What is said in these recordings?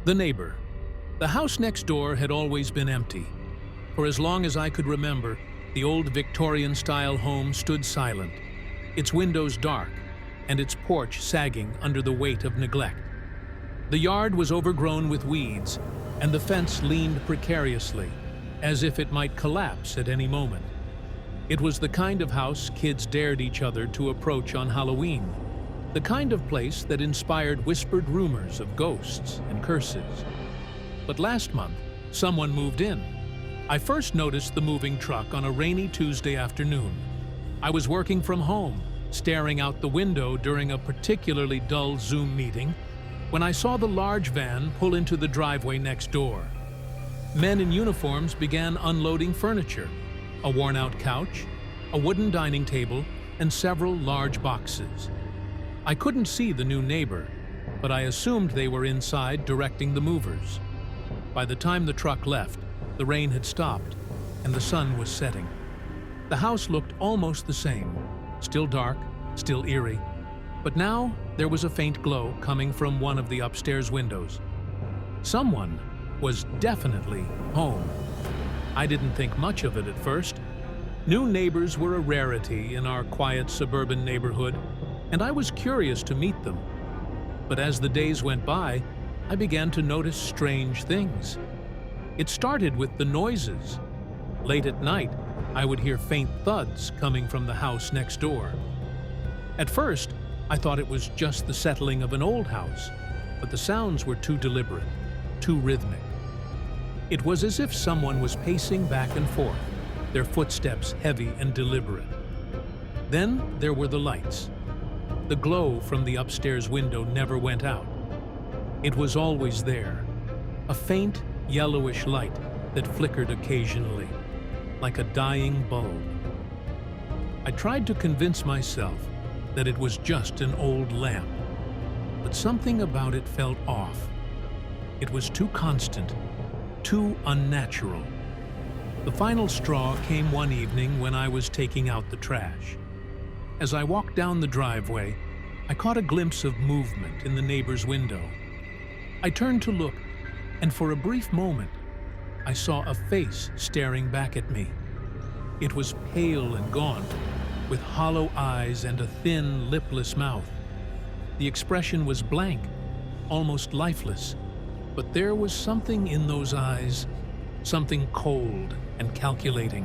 The neighbor. The house next door had always been empty. For as long as I could remember, the old Victorian-style home stood silent, its windows dark, and its porch sagging under the weight of neglect. The yard was overgrown with weeds, and the fence leaned precariously, as if it might collapse at any moment. It was the kind of house kids dared each other to approach on Halloween, the kind of place that inspired whispered rumors of ghosts and curses. But last month, someone moved in. I first noticed the moving truck on a rainy Tuesday afternoon. I was working from home, staring out the window during a particularly dull Zoom meeting, when I saw the large van pull into the driveway next door. Men in uniforms began unloading furniture, a worn-out couch, a wooden dining table, and several large boxes. I couldn't see the new neighbor, but I assumed they were inside directing the movers. By the time the truck left, the rain had stopped, and the sun was setting. The house looked almost the same, still dark, still eerie, but now there was a faint glow coming from one of the upstairs windows. Someone was definitely home. I didn't think much of it at first. New neighbors were a rarity in our quiet suburban neighborhood, and I was curious to meet them. But as the days went by, I began to notice strange things. It started with the noises. Late at night, I would hear faint thuds coming from the house next door. At first, I thought it was just the settling of an old house, but the sounds were too deliberate, too rhythmic. It was as if someone was pacing back and forth, their footsteps heavy and deliberate. Then there were the lights. The glow from the upstairs window never went out. It was always there, a faint, yellowish light that flickered occasionally, like a dying bulb. I tried to convince myself that it was just an old lamp, but something about it felt off. It was too constant, too unnatural. The final straw came one evening when I was taking out the trash. As I walked down the driveway, I caught a glimpse of movement in the neighbor's window. I turned to look, and for a brief moment, I saw a face staring back at me. It was pale and gaunt, with hollow eyes and a thin, lipless mouth. The expression was blank, almost lifeless, but there was something in those eyes, something cold and calculating.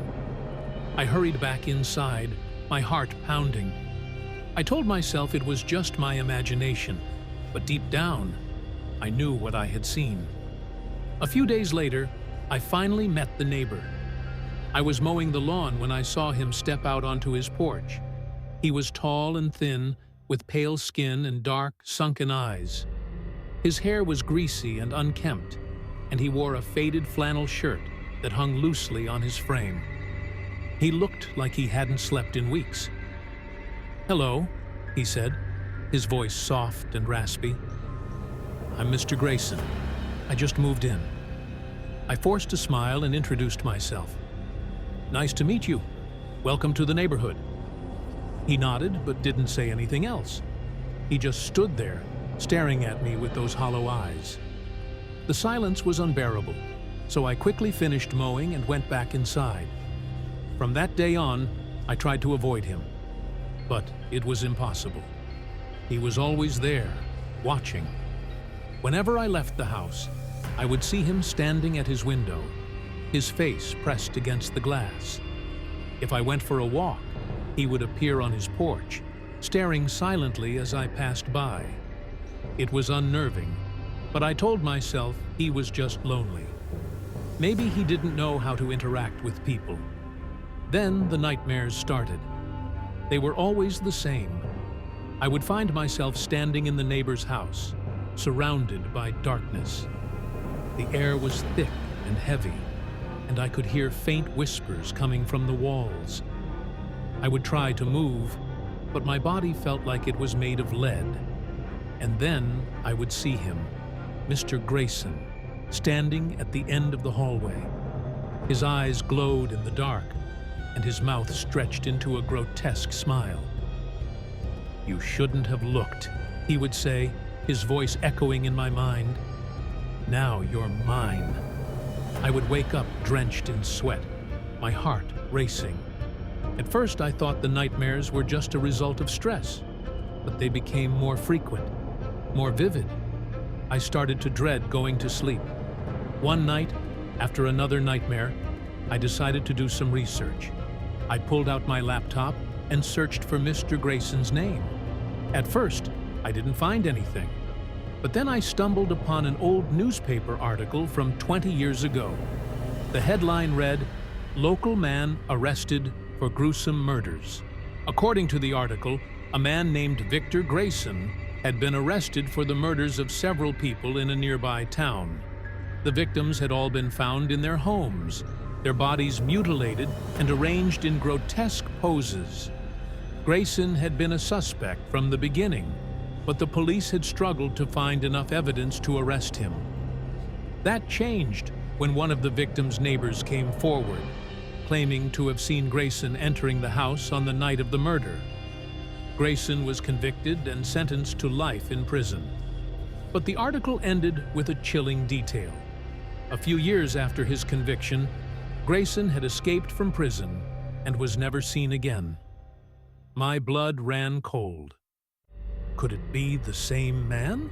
I hurried back inside, my heart pounding. I told myself it was just my imagination, but deep down, I knew what I had seen. A few days later, I finally met the neighbor. I was mowing the lawn when I saw him step out onto his porch. He was tall and thin, with pale skin and dark, sunken eyes. His hair was greasy and unkempt, and he wore a faded flannel shirt that hung loosely on his frame. He looked like he hadn't slept in weeks. "Hello," he said, his voice soft and raspy. "I'm Mr. Grayson. I just moved in." I forced a smile and introduced myself. "Nice to meet you. Welcome to the neighborhood." He nodded but didn't say anything else. He just stood there, staring at me with those hollow eyes. The silence was unbearable, so I quickly finished mowing and went back inside. From that day on, I tried to avoid him, but it was impossible. He was always there, watching. Whenever I left the house, I would see him standing at his window, his face pressed against the glass. If I went for a walk, he would appear on his porch, staring silently as I passed by. It was unnerving, but I told myself he was just lonely. Maybe he didn't know how to interact with people. Then the nightmares started. They were always the same. I would find myself standing in the neighbor's house, surrounded by darkness. The air was thick and heavy, and I could hear faint whispers coming from the walls. I would try to move, but my body felt like it was made of lead. And then I would see him, Mr. Grayson, standing at the end of the hallway. His eyes glowed in the dark, and his mouth stretched into a grotesque smile. "You shouldn't have looked," he would say, his voice echoing in my mind. Now you're mine. I would wake up drenched in sweat, my heart racing. At first, I thought the nightmares were just a result of stress, but they became more frequent, more vivid. I started to dread going to sleep. One night, after another nightmare, I decided to do some research. I pulled out my laptop and searched for Mr. Grayson's name. At first, I didn't find anything. But then I stumbled upon an old newspaper article from 20 years ago. The headline read, "Local man arrested for gruesome murders." According to the article, a man named Victor Grayson had been arrested for the murders of several people in a nearby town. The victims had all been found in their homes, their bodies mutilated and arranged in grotesque poses. Grayson had been a suspect from the beginning, but the police had struggled to find enough evidence to arrest him. That changed when one of the victims' neighbors came forward, claiming to have seen Grayson entering the house on the night of the murder. Grayson was convicted and sentenced to life in prison. But the article ended with a chilling detail. A few years after his conviction, Grayson had escaped from prison and was never seen again. My blood ran cold. Could it be the same man?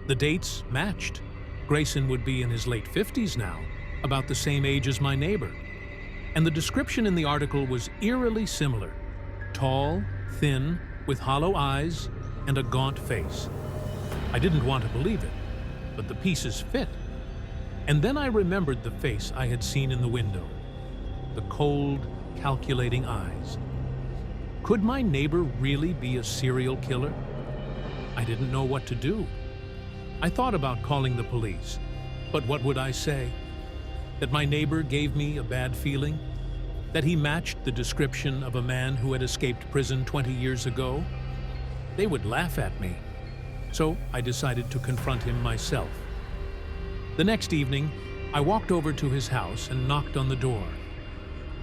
The dates matched. Grayson would be in his late 50s now, about the same age as my neighbor. And the description in the article was eerily similar. Tall, thin, with hollow eyes, and a gaunt face. I didn't want to believe it, but the pieces fit. And then I remembered the face I had seen in the window. The cold, calculating eyes. Could my neighbor really be a serial killer? I didn't know what to do. I thought about calling the police, but what would I say? That my neighbor gave me a bad feeling? That he matched the description of a man who had escaped prison 20 years ago? They would laugh at me. So I decided to confront him myself. The next evening, I walked over to his house and knocked on the door.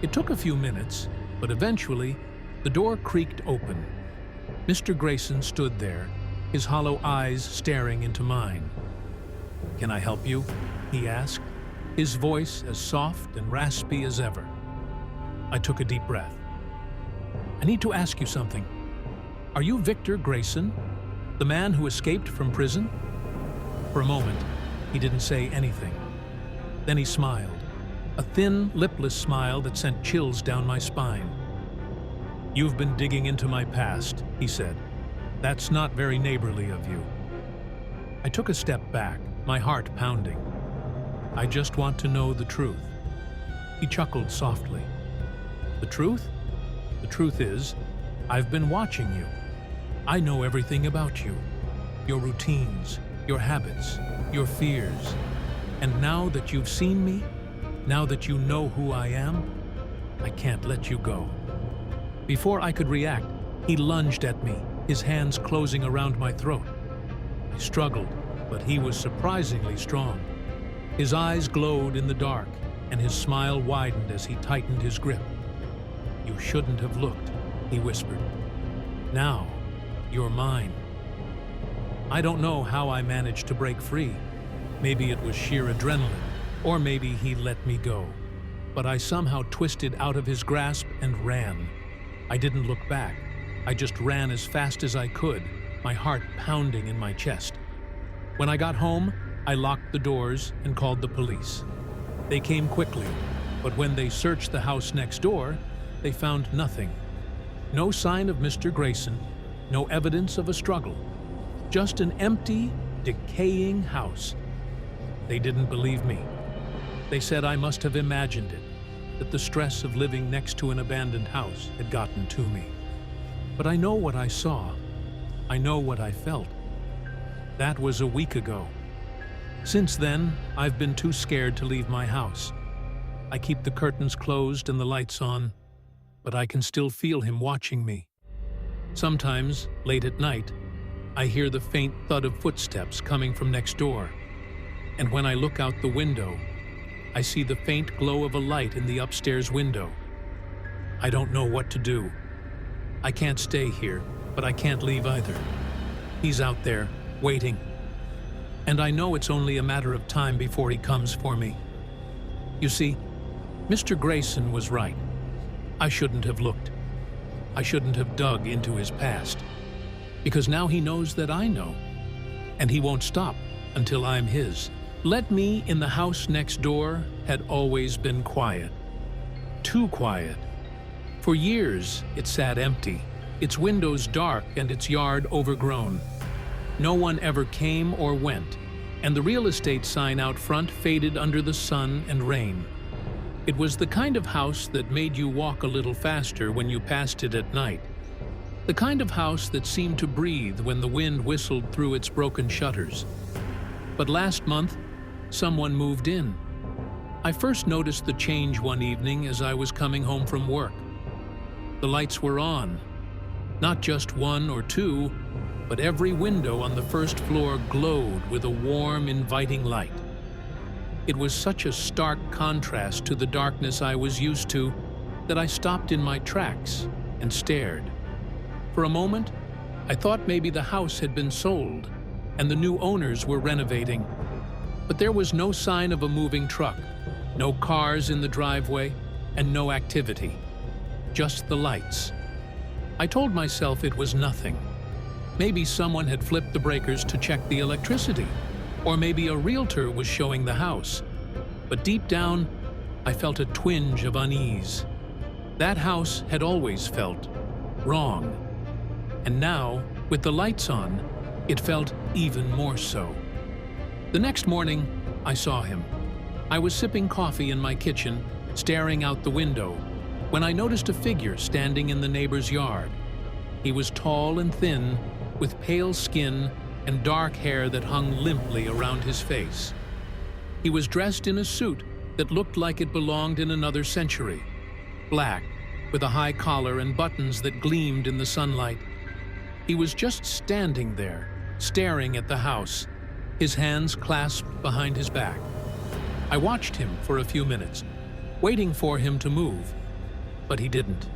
It took a few minutes, but eventually, the door creaked open. Mr. Grayson stood there, his hollow eyes staring into mine. "Can I help you?" he asked, his voice as soft and raspy as ever. I took a deep breath. "I need to ask you something. Are you Victor Grayson, the man who escaped from prison?" For a moment, he didn't say anything. Then he smiled, a thin, lipless smile that sent chills down my spine. "You've been digging into my past," he said. "That's not very neighborly of you." I took a step back, my heart pounding. "I just want to know the truth." He chuckled softly. "The truth? The truth is, I've been watching you. I know everything about you. Your routines, your habits, your fears. And now that you've seen me, now that you know who I am, I can't let you go." Before I could react, he lunged at me, his hands closing around my throat. I struggled, but he was surprisingly strong. His eyes glowed in the dark, and his smile widened as he tightened his grip. "You shouldn't have looked," he whispered. "Now, you're mine." I don't know how I managed to break free. Maybe it was sheer adrenaline, or maybe he let me go. But I somehow twisted out of his grasp and ran. I didn't look back. I just ran as fast as I could, my heart pounding in my chest. When I got home, I locked the doors and called the police. They came quickly, but when they searched the house next door, they found nothing. No sign of Mr. Grayson, no evidence of a struggle. Just an empty, decaying house. They didn't believe me. They said I must have imagined it, that the stress of living next to an abandoned house had gotten to me. But I know what I saw. I know what I felt. That was a week ago. Since then, I've been too scared to leave my house. I keep the curtains closed and the lights on, but I can still feel him watching me. Sometimes, late at night, I hear the faint thud of footsteps coming from next door. And when I look out the window, I see the faint glow of a light in the upstairs window. I don't know what to do. I can't stay here, but I can't leave either. He's out there, waiting. and I know it's only a matter of time before he comes for me. You see, Mr. Grayson was right. I shouldn't have looked. I shouldn't have dug into his past. Because now he knows that I know, and he won't stop until I'm his. Let Me in the House Next Door had always been quiet. Too quiet. For years, it sat empty, its windows dark and its yard overgrown. No one ever came or went, and the real estate sign out front faded under the sun and rain. It was the kind of house that made you walk a little faster when you passed it at night. The kind of house that seemed to breathe when the wind whistled through its broken shutters. But last month, someone moved in. I first noticed the change one evening as I was coming home from work. The lights were on. Not just one or two, but every window on the first floor glowed with a warm, inviting light. It was such a stark contrast to the darkness I was used to that I stopped in my tracks and stared. For a moment, I thought maybe the house had been sold and the new owners were renovating. But there was no sign of a moving truck, no cars in the driveway, and no activity. Just the lights. I told myself it was nothing. Maybe someone had flipped the breakers to check the electricity, or maybe a realtor was showing the house. But deep down, I felt a twinge of unease. That house had always felt wrong. And now, with the lights on, it felt even more so. The next morning, I saw him. I was sipping coffee in my kitchen, staring out the window, when I noticed a figure standing in the neighbor's yard. He was tall and thin, with pale skin and dark hair that hung limply around his face. He was dressed in a suit that looked like it belonged in another century, black, with a high collar and buttons that gleamed in the sunlight. He was just standing there, staring at the house, his hands clasped behind his back. I watched him for a few minutes, waiting for him to move, but he didn't.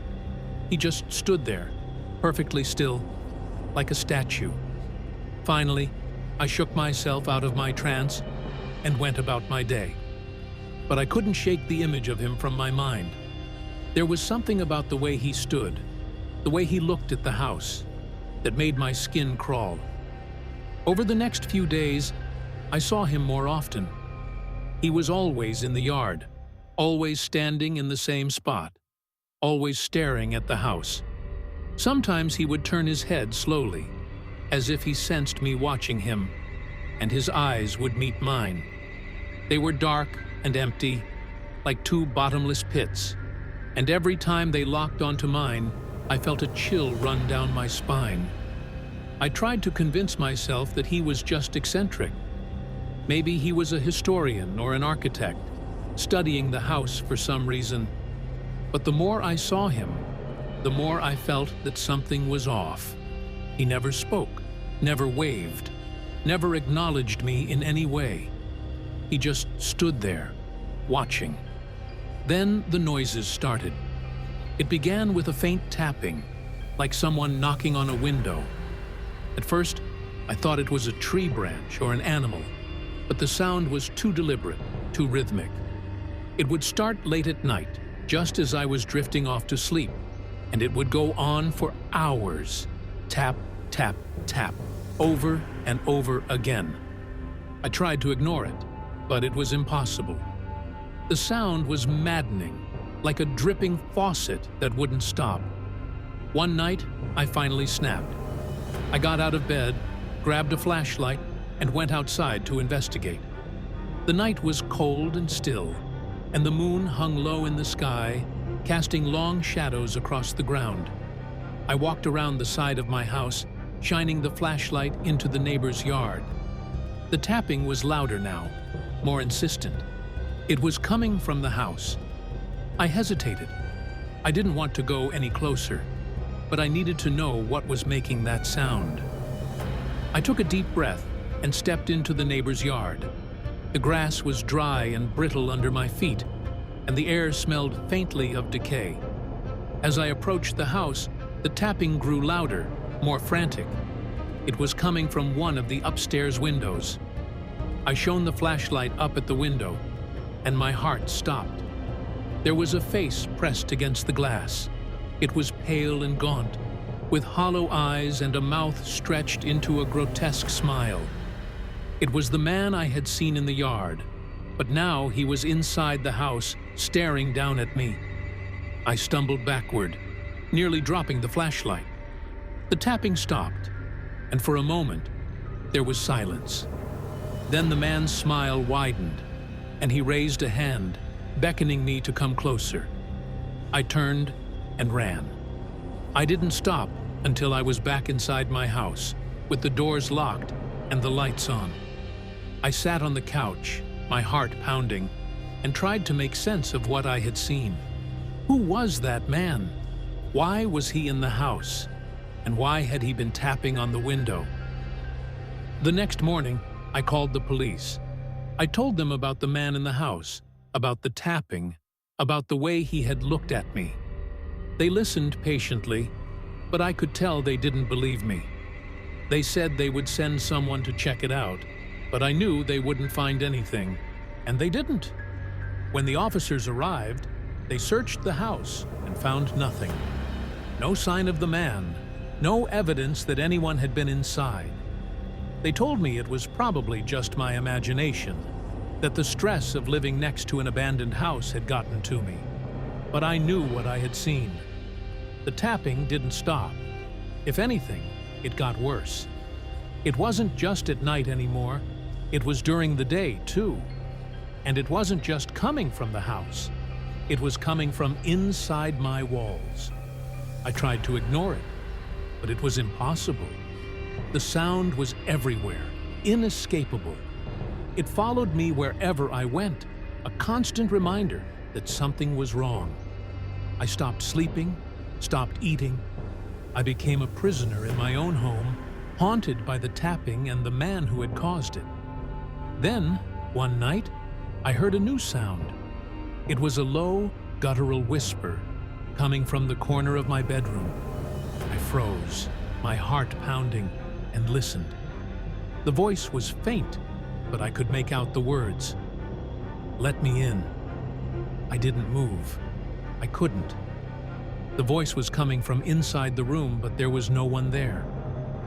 He just stood there, perfectly still, like a statue. Finally, I shook myself out of my trance and went about my day. But I couldn't shake the image of him from my mind. There was something about the way he stood, the way he looked at the house, that made my skin crawl. Over the next few days, I saw him more often. He was always in the yard, always standing in the same spot, always staring at the house. Sometimes he would turn his head slowly, as if he sensed me watching him, and his eyes would meet mine. They were dark and empty, like two bottomless pits, and every time they locked onto mine, I felt a chill run down my spine. I tried to convince myself that he was just eccentric. Maybe he was a historian or an architect, studying the house for some reason. But the more I saw him, the more I felt that something was off. He never spoke, never waved, never acknowledged me in any way. He just stood there, watching. Then the noises started. It began with a faint tapping, like someone knocking on a window. At first, I thought it was a tree branch or an animal, but the sound was too deliberate, too rhythmic. It would start late at night, just as I was drifting off to sleep, and it would go on for hours. Tap, tap, tap, over and over again. I tried to ignore it, but it was impossible. The sound was maddening, like a dripping faucet that wouldn't stop. One night, I finally snapped. I got out of bed, grabbed a flashlight, and went outside to investigate. The night was cold and still, and the moon hung low in the sky, casting long shadows across the ground. I walked around the side of my house, shining the flashlight into the neighbor's yard. The tapping was louder now, more insistent. It was coming from the house. I hesitated. I didn't want to go any closer, but I needed to know what was making that sound. I took a deep breath and stepped into the neighbor's yard. The grass was dry and brittle under my feet, and the air smelled faintly of decay. As I approached the house, the tapping grew louder, more frantic. It was coming from one of the upstairs windows. I shone the flashlight up at the window, and my heart stopped. There was a face pressed against the glass. It was pale and gaunt, with hollow eyes and a mouth stretched into a grotesque smile. It was the man I had seen in the yard, but now he was inside the house, staring down at me. I stumbled backward, nearly dropping the flashlight. The tapping stopped, and for a moment, there was silence. Then the man's smile widened, and he raised a hand, beckoning me to come closer. I turned and ran. I didn't stop until I was back inside my house, with the doors locked and the lights on. I sat on the couch, my heart pounding, and tried to make sense of what I had seen. Who was that man? Why was he in the house? And why had he been tapping on the window? The next morning, I called the police. I told them about the man in the house, about the tapping, about the way he had looked at me. They listened patiently, but I could tell they didn't believe me. They said they would send someone to check it out, but I knew they wouldn't find anything, and they didn't. When the officers arrived, they searched the house and found nothing. No sign of the man, no evidence that anyone had been inside. They told me it was probably just my imagination, that the stress of living next to an abandoned house had gotten to me. But I knew what I had seen. The tapping didn't stop. If anything, it got worse. It wasn't just at night anymore, it was during the day too. And it wasn't just coming from the house, it was coming from inside my walls. I tried to ignore it, but it was impossible. The sound was everywhere, inescapable. It followed me wherever I went, a constant reminder that something was wrong. I stopped sleeping, stopped eating. I became a prisoner in my own home, haunted by the tapping and the man who had caused it. Then, one night, I heard a new sound. It was a low, guttural whisper coming from the corner of my bedroom. I froze, my heart pounding, and listened. The voice was faint, but I could make out the words. "Let me in." I didn't move. I couldn't. The voice was coming from inside the room, but there was no one there.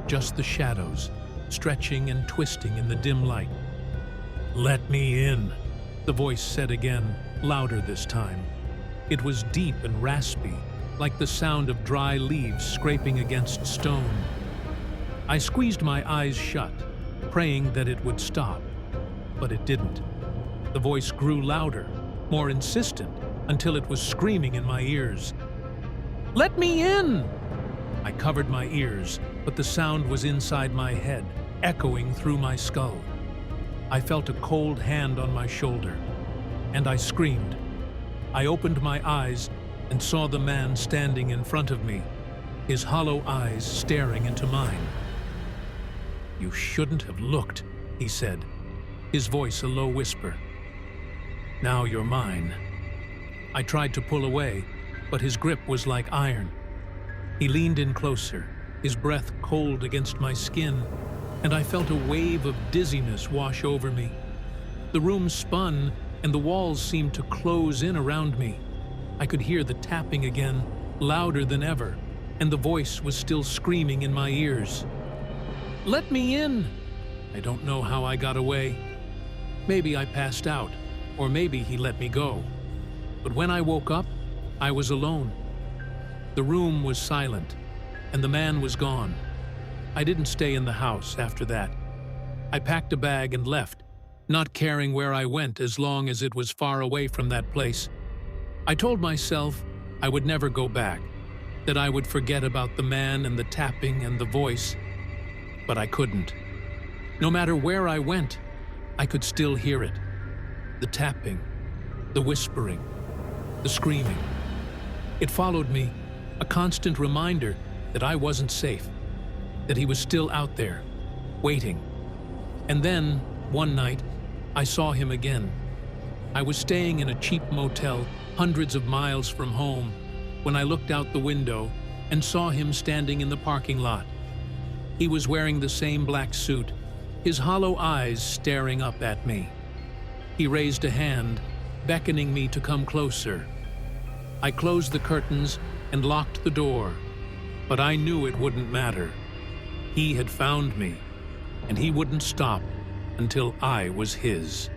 Just the shadows, stretching and twisting in the dim light. "Let me in," the voice said again, louder this time. It was deep and raspy, like the sound of dry leaves scraping against stone. I squeezed my eyes shut, praying that it would stop, but it didn't. The voice grew louder, more insistent, until it was screaming in my ears. "Let me in!" I covered my ears, but the sound was inside my head, echoing through my skull. I felt a cold hand on my shoulder, and I screamed. I opened my eyes and saw the man standing in front of me, his hollow eyes staring into mine. "You shouldn't have looked," he said, his voice a low whisper. "Now you're mine." I tried to pull away, but his grip was like iron. He leaned in closer, his breath cold against my skin, and I felt a wave of dizziness wash over me. The room spun, and the walls seemed to close in around me. I could hear the tapping again, louder than ever, and the voice was still screaming in my ears. "Let me in!" I don't know how I got away. Maybe I passed out, or maybe he let me go. But when I woke up, I was alone. The room was silent, and the man was gone. I didn't stay in the house after that. I packed a bag and left, not caring where I went as long as it was far away from that place. I told myself I would never go back, that I would forget about the man and the tapping and the voice, but I couldn't. No matter where I went, I could still hear it. The tapping, the whispering, the screaming. It followed me, a constant reminder that I wasn't safe, that he was still out there, waiting. And then, one night, I saw him again. I was staying in a cheap motel hundreds of miles from home when I looked out the window and saw him standing in the parking lot. He was wearing the same black suit, his hollow eyes staring up at me. He raised a hand, beckoning me to come closer. I closed the curtains and locked the door, but I knew it wouldn't matter. He had found me, and he wouldn't stop until I was his.